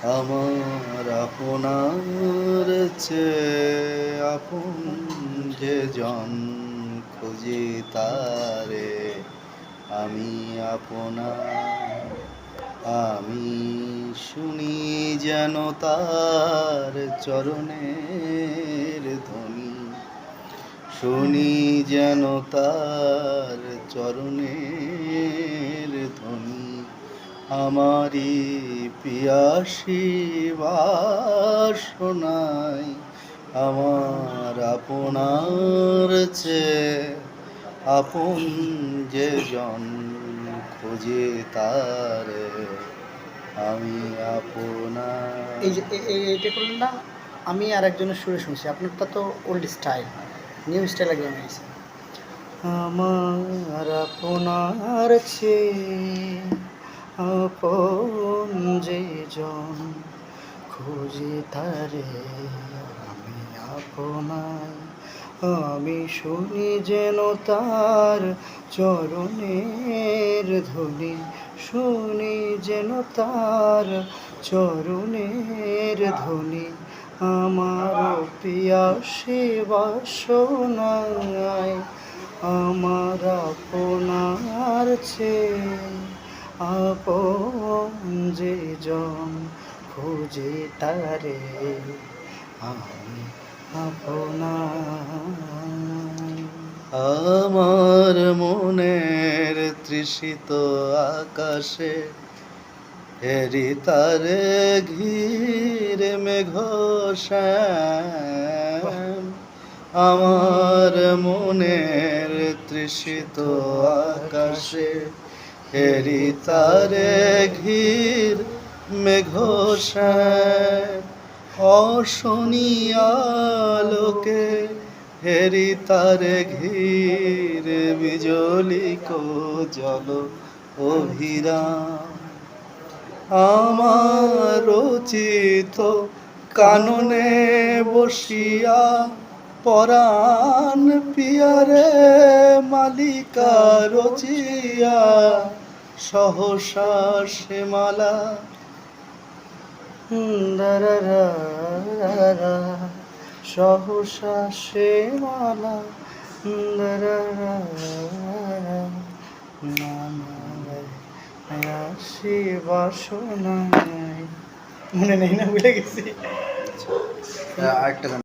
আমার আপনার চেয়ে আপন যে জন খুঁজি তারে আমি আপনার। আমি শুনি যেন তার চরণের ধ্বনি, শুনি যেন তার চরণের ধ্বনি। আমারি পিয়াসী বাসনায় আমার আপনার চেয়ে আপন যে জন খুঁজে তারে আমি আপনার। এই যে এইটা করলেন না, আমি আর একজনের সুরে শুনছি, আপনারটা তো ওল্ড স্টাইল, নিউ স্টাইল একদম হয়েছে। আমার আপনার চেয়ে আপন যে জন খুঁজে তারে আমি আপনার। আমি শুনি যেন তার চরণের ধ্বনি, শুনি যেন তার চরণের ধ্বনি। আমার পিয়াসী বাসনায় আমার আপনার চেয়ে আপন যে জন খুঁজে তারে আমি আপনার। আমার মনের তৃষিত আকাশে হেরি তারে ঘিরে মেঘ শ্যাম। আমার মনের তৃষিত আকাশে হেরি তারে ঘির মেঘ শ্যাম। অশনিয়া লোকে হেরি তারে ঘির বিজলি কো জল অভিরাম। আমার রচিত কাননে বসিয়া পরাণ পিয়ারে মালিকা রচিয়া সহসা সে মালা দারারা সহসা সে মালা দারারা আসি বাসনায়। মনে নেই না, ভুলে গেছি। আরেকটা গান।